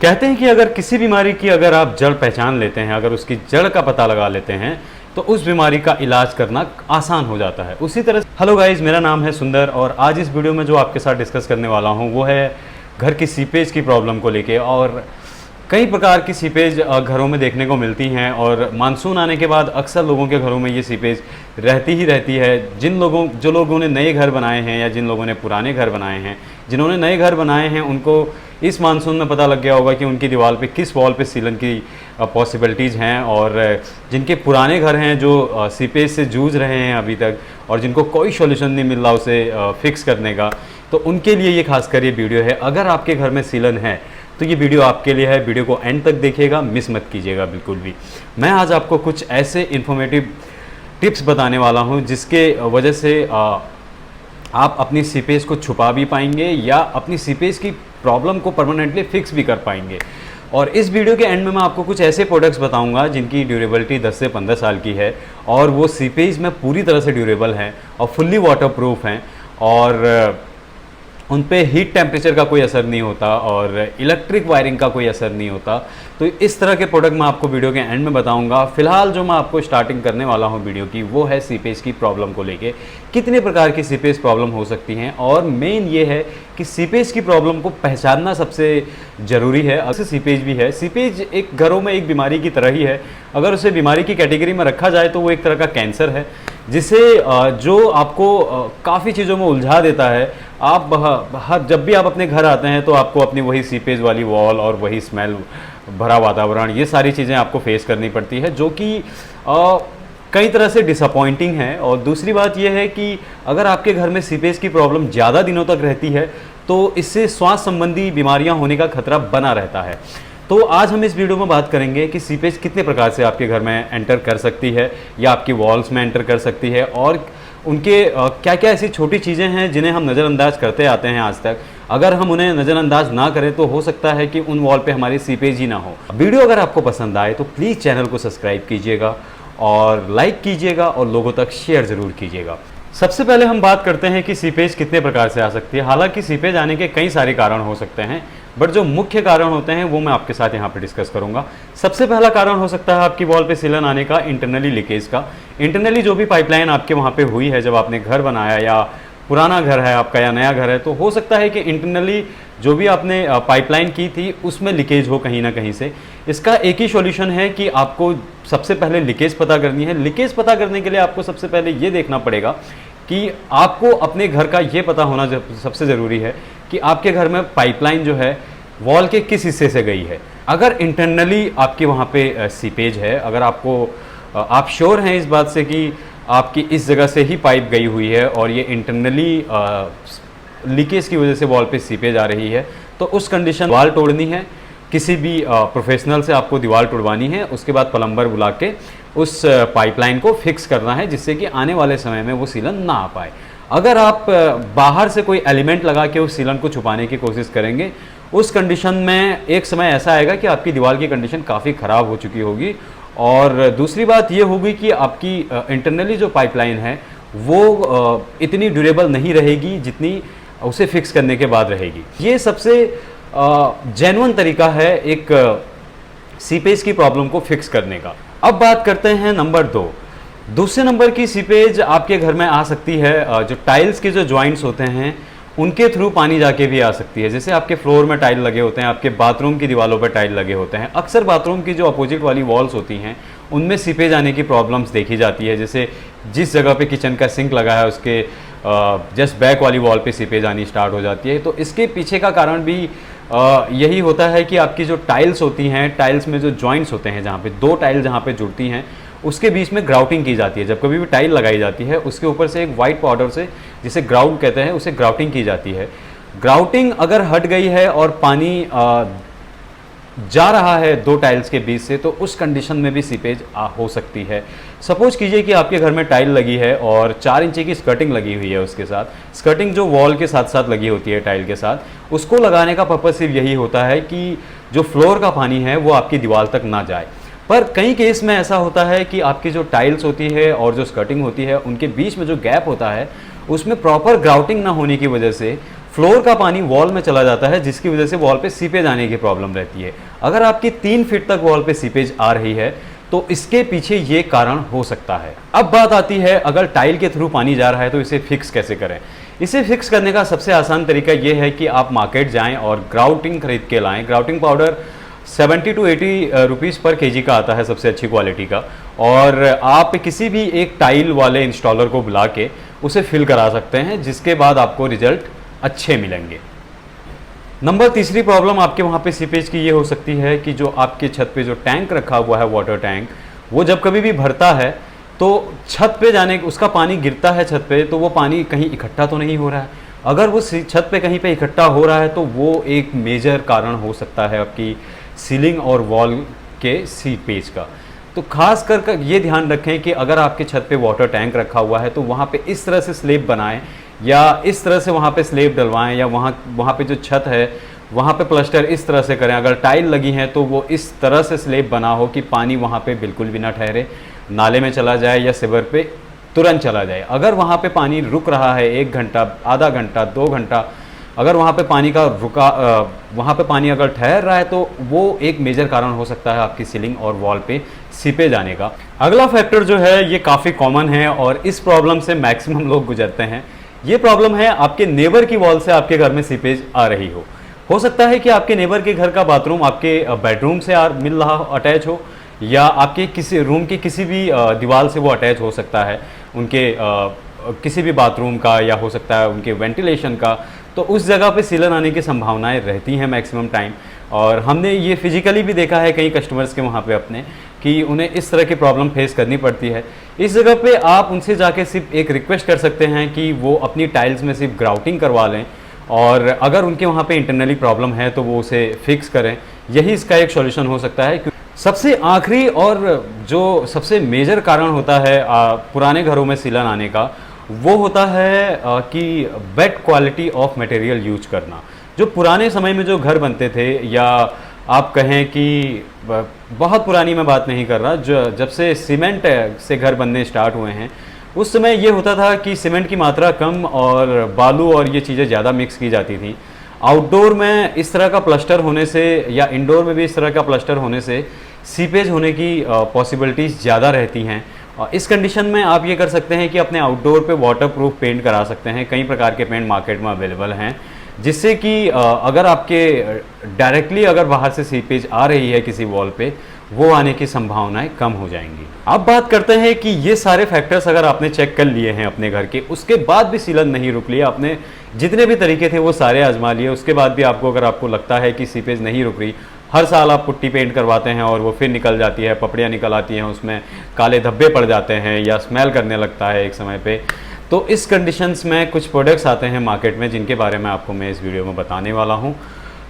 कहते हैं कि अगर किसी बीमारी की अगर आप जड़ पहचान लेते हैं, अगर उसकी जड़ का पता लगा लेते हैं तो उस बीमारी का इलाज करना आसान हो जाता है। उसी तरह हेलो गाइस, मेरा नाम है सुंदर और आज इस वीडियो में जो आपके साथ डिस्कस करने वाला हूं वो है घर की सीपेज की प्रॉब्लम को लेके। और कई प्रकार की सीपेज घरों में देखने को मिलती हैं और मानसून आने के बाद अक्सर लोगों के घरों में ये सीपेज रहती ही रहती है। जो लोगों ने नए घर बनाए हैं या जिन लोगों ने पुराने घर बनाए हैं, जिन्होंने नए घर बनाए हैं उनको इस मानसून में पता लग गया होगा कि उनकी दीवार पे किस वॉल पे सीलन की पॉसिबिलिटीज़ हैं। और जिनके पुराने घर हैं जो सीपेज से जूझ रहे हैं अभी तक और जिनको कोई सॉल्यूशन नहीं मिल रहा उसे फिक्स करने का, तो उनके लिए ये खासकर ये वीडियो है। अगर आपके घर में सीलन है तो ये वीडियो आपके लिए है। वीडियो को एंड तक देखिएगा, मिस मत कीजिएगा बिल्कुल भी। मैं आज आपको कुछ ऐसे इन्फॉर्मेटिव टिप्स बताने वाला हूँ जिसके वजह से आप अपनी सीपेज को छुपा भी पाएंगे या अपनी सीपेज की प्रॉब्लम को परमानेंटली फिक्स भी कर पाएंगे। और इस वीडियो के एंड में मैं आपको कुछ ऐसे प्रोडक्ट्स बताऊंगा जिनकी ड्यूरेबिलिटी 10 से 15 साल की है और वो सीपेज में पूरी तरह से ड्यूरेबल हैं और फुल्ली वाटरप्रूफ हैं और उन पे हीट टेम्परेचर का कोई असर नहीं होता और इलेक्ट्रिक वायरिंग का कोई असर नहीं होता। तो इस तरह के प्रोडक्ट मैं आपको वीडियो के एंड में बताऊंगा। फिलहाल जो मैं आपको स्टार्टिंग करने वाला हूं वीडियो की वो है सीपेज की प्रॉब्लम को लेके। कितने प्रकार की सीपेज प्रॉब्लम हो सकती हैं और मेन ये है कि सीपेज की प्रॉब्लम को पहचानना सबसे ज़रूरी है। अगर सीपेज भी है, सीपेज एक घरों में एक बीमारी की तरह ही है। अगर उसे बीमारी की कैटेगरी में रखा जाए तो वो एक तरह का कैंसर है जिसे जो आपको काफ़ी चीज़ों में उलझा देता है। आप जब भी आप अपने घर आते हैं तो आपको अपनी वही सीपेज वाली वॉल और वही स्मेल भरा वातावरण, ये सारी चीज़ें आपको फेस करनी पड़ती है जो कि कई तरह से डिसअपॉइंटिंग है। और दूसरी बात यह है कि अगर आपके घर में सीपेज की प्रॉब्लम ज़्यादा दिनों तक रहती है तो इससे स्वास्थ्य संबंधी बीमारियां होने का खतरा बना रहता है। तो आज हम इस वीडियो में बात करेंगे कि सीपेज कितने प्रकार से आपके घर में एंटर कर सकती है या आपकी वॉल्स में एंटर कर सकती है और उनके क्या क्या ऐसी छोटी चीज़ें हैं जिन्हें हम नज़रअंदाज करते आते हैं आज तक। अगर हम उन्हें नज़रअंदाज ना करें तो हो सकता है कि उन वॉल पे हमारी सीपेज ही ना हो। वीडियो अगर आपको पसंद आए तो प्लीज़ चैनल को सब्सक्राइब कीजिएगा और लाइक कीजिएगा और लोगों तक शेयर ज़रूर कीजिएगा। सबसे पहले हम बात करते हैं कि सीपेज कितने प्रकार से आ सकती है। हालांकि सीपेज आने के कई सारे कारण हो सकते हैं बट जो मुख्य कारण होते हैं वो मैं आपके साथ यहाँ पे डिस्कस करूँगा। सबसे पहला कारण हो सकता है आपकी वॉल पे सीलन आने का इंटरनली लीकेज का। इंटरनली जो भी पाइपलाइन आपके वहाँ पे हुई है जब आपने घर बनाया या पुराना घर है आपका या नया घर है, तो हो सकता है कि इंटरनली जो भी आपने पाइपलाइन की थी उसमें लीकेज हो कहीं ना कहीं से। इसका एक ही सॉल्यूशन है कि आपको सबसे पहले लीकेज पता करनी है। लीकेज पता करने के लिए आपको सबसे पहले ये देखना पड़ेगा कि आपको अपने घर का ये पता होना सबसे ज़रूरी है कि आपके घर में पाइपलाइन जो है वॉल के किस हिस्से से गई है। अगर इंटरनली आपके वहाँ पे सीपेज है, अगर आप श्योर हैं इस बात से कि आपकी इस जगह से ही पाइप गई हुई है और ये इंटरनली लीकेज की वजह से वॉल पे सीपेज आ रही है, तो उस कंडीशन दीवार तोड़नी है। किसी भी प्रोफेशनल से आपको दीवार तोड़वानी है, उसके बाद प्लम्बर बुला के उस पाइपलाइन को फिक्स करना है जिससे कि आने वाले समय में वो सीलन ना आ पाए। अगर आप बाहर से कोई एलिमेंट लगा के उस सीलन को छुपाने की कोशिश करेंगे, उस कंडीशन में एक समय ऐसा आएगा कि आपकी दीवार की कंडीशन काफ़ी ख़राब हो चुकी होगी। और दूसरी बात ये होगी कि आपकी इंटरनली जो पाइपलाइन है वो इतनी ड्यूरेबल नहीं रहेगी जितनी उसे फिक्स करने के बाद रहेगी। ये सबसे जेन्युइन तरीका है एक सीपेज की प्रॉब्लम को फिक्स करने का। अब बात करते हैं नंबर 2। दूसरे नंबर की सीपेज आपके घर में आ सकती है जो टाइल्स के जो जॉइंट्स होते हैं उनके थ्रू पानी जाके भी आ सकती है। जैसे आपके फ्लोर में टाइल लगे होते हैं, आपके बाथरूम की दीवारों पर टाइल लगे होते हैं। अक्सर बाथरूम की जो अपोजिट वाली वॉल्स होती हैं उनमें सीपेज आने की प्रॉब्लम्स देखी जाती है। जैसे जिस जगह पे किचन का सिंक लगा है उसके जस्ट बैक वाली वॉल पे सीपेज आनी स्टार्ट हो जाती है। तो इसके पीछे का कारण भी यही होता है कि आपकी जो टाइल्स होती हैं, टाइल्स में जो जॉइंट्स होते हैं, जहाँ पे दो टाइल जहाँ पे जुड़ती हैं उसके बीच में ग्राउटिंग की जाती है। जब कभी भी टाइल लगाई जाती है उसके ऊपर से एक वाइट पाउडर से, जिसे ग्राउट कहते हैं, उसे ग्राउटिंग की जाती है। ग्राउटिंग अगर हट गई है और पानी जा रहा है दो टाइल्स के बीच से, तो उस कंडीशन में भी सीपेज हो सकती है। सपोज कीजिए कि आपके घर में टाइल लगी है और 4 इंची की स्कर्टिंग लगी हुई है। उसके साथ स्कर्टिंग जो वॉल के साथ साथ लगी होती है टाइल के साथ, उसको लगाने का पर्पज सिर्फ यही होता है कि जो फ्लोर का पानी है वो आपकी दीवार तक ना जाए। पर कई केस में ऐसा होता है कि आपकी जो टाइल्स होती है और जो स्कर्टिंग होती है उनके बीच में जो गैप होता है उसमें प्रॉपर ग्राउटिंग ना होने की वजह से फ्लोर का पानी वॉल में चला जाता है, जिसकी वजह से वॉल पे सीपेज आने की प्रॉब्लम रहती है। अगर आपकी 3 फीट तक वॉल पे सीपेज आ रही है तो इसके पीछे ये कारण हो सकता है। अब बात आती है, अगर टाइल के थ्रू पानी जा रहा है तो इसे फिक्स कैसे करें। इसे फिक्स करने का सबसे आसान तरीका ये है कि आप मार्केट जाएं और ग्राउटिंग खरीद के लाएं। ग्राउटिंग पाउडर 70 to 80 रुपीज़ पर केजी का आता है, सबसे अच्छी क्वालिटी का। और आप किसी भी एक टाइल वाले इंस्टॉलर को बुला के उसे फिल करा सकते हैं, जिसके बाद आपको रिजल्ट अच्छे मिलेंगे। नंबर तीसरी प्रॉब्लम आपके वहाँ पे सीपेज की ये हो सकती है कि जो आपके छत पे जो टैंक रखा हुआ है, वाटर टैंक, वो जब कभी भी भरता है तो छत पे जाने उसका पानी गिरता है छत पे, तो वो पानी कहीं इकट्ठा तो नहीं हो रहा है। अगर वो छत पे कहीं पे इकट्ठा हो रहा है तो वो एक मेजर कारण हो सकता है आपकी सीलिंग और वॉल के सीपेज का। तो खास कर ये ध्यान रखें कि अगर आपके छत पे वाटर टैंक रखा हुआ है तो वहाँ पे इस तरह से स्लेब बनाएं या इस तरह से वहाँ पे स्लेब डलवाएं, या वहाँ पे जो छत है वहाँ पे प्लास्टर इस तरह से करें। अगर टाइल लगी है तो वो इस तरह से स्लेब बना हो कि पानी वहाँ पे बिल्कुल भी ना ठहरे, नाले में चला जाए या सिवर पे तुरंत चला जाए। अगर वहाँ पे पानी रुक रहा है 1 घंटा, आधा घंटा, 2 घंटा, अगर वहाँ पे पानी का वहाँ पे पानी अगर ठहर रहा है तो वो एक मेजर कारण हो सकता है आपकी सीलिंग और वॉल पे सीपेज आने का। अगला फैक्टर जो है ये काफ़ी कॉमन है और इस प्रॉब्लम से मैक्सिमम लोग गुजरते हैं। ये प्रॉब्लम है आपके नेबर की वॉल से आपके घर में सीपेज आ रही हो सकता है कि आपके नेबर के घर का बाथरूम आपके बेडरूम से मिल रहा अटैच हो, या आपके किसी रूम की किसी भी दीवार से वो अटैच हो सकता है, उनके किसी भी बाथरूम का, या हो सकता है उनके वेंटिलेशन का। तो उस जगह पे सीलन आने की संभावनाएं रहती हैं मैक्सिमम टाइम। और हमने ये फिजिकली भी देखा है कई कस्टमर्स के वहाँ पे अपने, कि उन्हें इस तरह की प्रॉब्लम फेस करनी पड़ती है। इस जगह पे आप उनसे जाके सिर्फ एक रिक्वेस्ट कर सकते हैं कि वो अपनी टाइल्स में सिर्फ ग्राउटिंग करवा लें, और अगर उनके वहाँ पे इंटरनली प्रॉब्लम है तो वो उसे फिक्स करें। यही इसका एक सॉल्यूशन हो सकता है। सबसे आखिरी और जो सबसे मेजर कारण होता है पुराने घरों में सीलन आने का, वो होता है कि bed quality of material use करना। जो पुराने समय में जो घर बनते थे, या आप कहें कि बहुत पुरानी मैं बात नहीं कर रहा, जब से सीमेंट से घर बनने स्टार्ट हुए हैं, उस समय ये होता था कि सीमेंट की मात्रा कम और बालू और ये चीज़ें ज़्यादा मिक्स की जाती थी। आउटडोर में इस तरह का प्लास्टर होने से, या इंडोर में भी इस तरह का प्लास्टर होने से सीपेज होने की पॉसिबिलिटीज़ ज़्यादा रहती हैं। इस कंडीशन में आप ये कर सकते हैं कि अपने आउटडोर पे वाटरप्रूफ पेंट करा सकते हैं। कई प्रकार के पेंट मार्केट में अवेलेबल हैं, जिससे कि अगर आपके डायरेक्टली अगर बाहर से सीपेज आ रही है किसी वॉल पे, वो आने की संभावनाएं कम हो जाएंगी। अब बात करते हैं कि ये सारे फैक्टर्स अगर आपने चेक कर लिए हैं अपने घर के, उसके बाद भी सीलन नहीं रुक लिया, आपने जितने भी तरीके थे वो सारे आजमा लिए, उसके बाद भी अगर आपको लगता है कि सीपेज नहीं रुक रही, हर साल आप पुट्टी पेंट करवाते हैं और वो फिर निकल जाती है, पपड़ियाँ निकल आती हैं, उसमें काले धब्बे पड़ जाते हैं या स्मेल करने लगता है एक समय पे, तो इस कंडीशंस में कुछ प्रोडक्ट्स आते हैं मार्केट में, जिनके बारे में आपको मैं इस वीडियो में बताने वाला हूँ।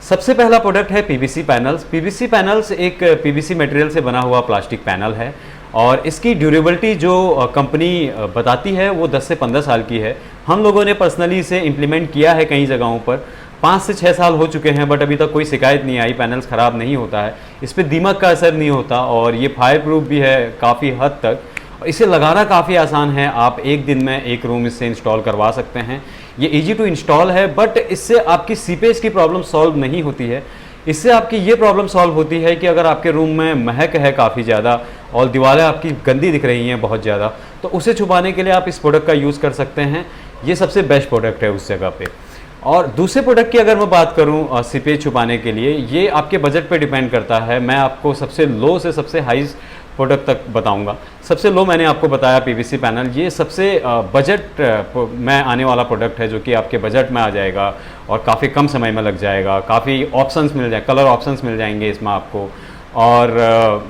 सबसे पहला प्रोडक्ट है पीवीसी पैनल्स। पीवीसी पैनल्स एक पीवीसी मटेरियल से बना हुआ प्लास्टिक पैनल है, और इसकी ड्यूरेबिलिटी जो कंपनी बताती है वो 10 से 15 साल की है। हम लोगों ने पर्सनली इसे इम्प्लीमेंट किया है कई जगहों पर, 5 से 6 साल हो चुके हैं, बट अभी तक कोई शिकायत नहीं आई। पैनल्स ख़राब नहीं होता है, इस पर दीमक का असर नहीं होता, और ये फायर प्रूफ भी है काफ़ी हद तक। इसे लगाना काफ़ी आसान है, आप एक दिन में एक रूम इससे इंस्टॉल करवा सकते हैं। ये इजी टू इंस्टॉल है, बट इससे आपकी सीपेज की प्रॉब्लम सॉल्व नहीं होती है। इससे आपकी ये प्रॉब्लम सॉल्व होती है कि अगर आपके रूम में महक है काफ़ी ज़्यादा और दीवारें आपकी गंदी दिख रही हैं बहुत ज़्यादा, तो उसे छुपाने के लिए आप इस प्रोडक्ट का यूज़ कर सकते हैं। ये सबसे बेस्ट प्रोडक्ट है उस जगह पे। और दूसरे प्रोडक्ट की अगर मैं बात करूं सीपेज छुपाने के लिए, ये आपके बजट पे डिपेंड करता है। मैं आपको सबसे लो से सबसे हाई प्रोडक्ट तक बताऊंगा। सबसे लो मैंने आपको बताया पीवीसी पैनल, ये सबसे बजट में आने वाला प्रोडक्ट है, जो कि आपके बजट में आ जाएगा और काफ़ी कम समय में लग जाएगा। काफ़ी ऑप्शंस मिल जाए, कलर ऑप्शंस मिल जाएंगे इसमें आपको, और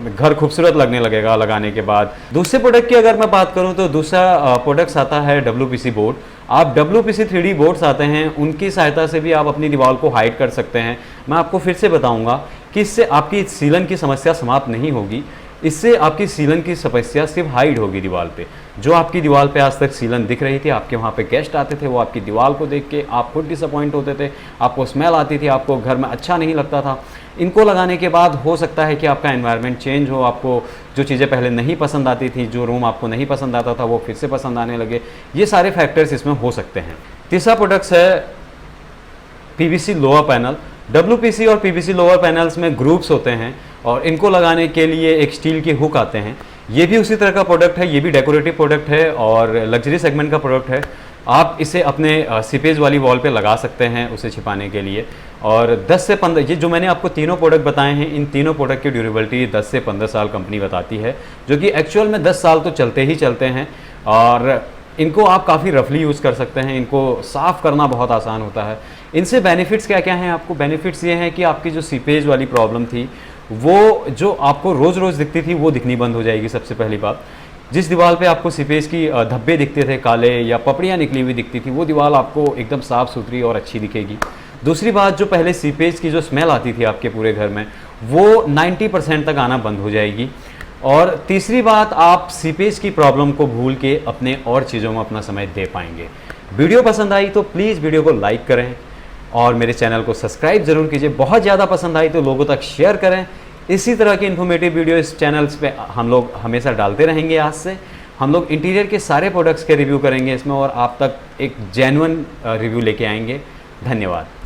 घर खूबसूरत लगने लगेगा लगाने के बाद। दूसरे प्रोडक्ट की अगर मैं बात करूं तो दूसरा प्रोडक्ट्स आता है WPC बोर्ड। आप WPC 3D बोर्ड्स आते हैं, उनकी सहायता से भी आप अपनी दीवार को हाइड कर सकते हैं। मैं आपको फिर से बताऊंगा कि इससे आपकी सीलन की समस्या समाप्त नहीं होगी, इससे आपकी सीलन की समस्या सिर्फ हाइड होगी दीवार पे। जो आपकी दीवार पे आज तक सीलन दिख रही थी, आपके वहाँ पे गेस्ट आते थे, वो आपकी दीवार को देख के आप खुद डिसअपॉइंट होते थे, आपको स्मेल आती थी, आपको घर में अच्छा नहीं लगता था। इनको लगाने के बाद हो सकता है कि आपका एनवायरनमेंट चेंज हो, आपको जो चीज़ें पहले नहीं पसंद आती थी, जो रूम आपको नहीं पसंद आता था, वो फिर से पसंद आने लगे। ये सारे फैक्टर्स इसमें हो सकते हैं। तीसरा प्रोडक्ट्स है पीवीसी लोअर पैनल। डब्ल्यूपीसी और पीवीसी लोअर पैनल्स में ग्रुप्स होते हैं और इनको लगाने के लिए एक स्टील के हुक आते हैं। ये भी उसी तरह का प्रोडक्ट है, ये भी डेकोरेटिव प्रोडक्ट है और लग्जरी सेगमेंट का प्रोडक्ट है। आप इसे अपने सीपेज वाली वॉल पे लगा सकते हैं उसे छिपाने के लिए। और 10 से 15, ये जो मैंने आपको तीनों प्रोडक्ट बताए हैं, इन तीनों प्रोडक्ट की ड्यूरेबिलिटी 10 से 15 साल कंपनी बताती है, जो कि एक्चुअल में 10 साल तो चलते ही चलते हैं। और इनको आप काफ़ी रफली यूज़ कर सकते हैं, इनको साफ़ करना बहुत आसान होता है। इनसे बेनिफिट्स क्या क्या हैं आपको? बेनिफिट्स ये हैं कि आपकी जो सीपेज वाली प्रॉब्लम थी, वो जो आपको रोज़ रोज़ दिखती थी, वो दिखनी बंद हो जाएगी। सबसे पहली बात, जिस दीवार पे आपको सीपेज की धब्बे दिखते थे काले या पपड़ियाँ निकली हुई दिखती थी, वो दीवार आपको एकदम साफ़ सुथरी और अच्छी दिखेगी। दूसरी बात, जो पहले सीपेज की जो स्मेल आती थी आपके पूरे घर में, वो 90% तक आना बंद हो जाएगी। और तीसरी बात, आप सीपेज की प्रॉब्लम को भूल के अपने और चीज़ों में अपना समय दे पाएंगे। वीडियो पसंद आई तो प्लीज़ वीडियो को लाइक करें और मेरे चैनल को सब्सक्राइब ज़रूर कीजिए। बहुत ज़्यादा पसंद आई तो लोगों तक शेयर करें। इसी तरह की इन्फॉर्मेटिव वीडियो इस चैनल्स पे हम लोग हमेशा डालते रहेंगे। आज से हम लोग इंटीरियर के सारे प्रोडक्ट्स के रिव्यू करेंगे इसमें और आप तक एक जेन्युइन रिव्यू लेके आएंगे। धन्यवाद।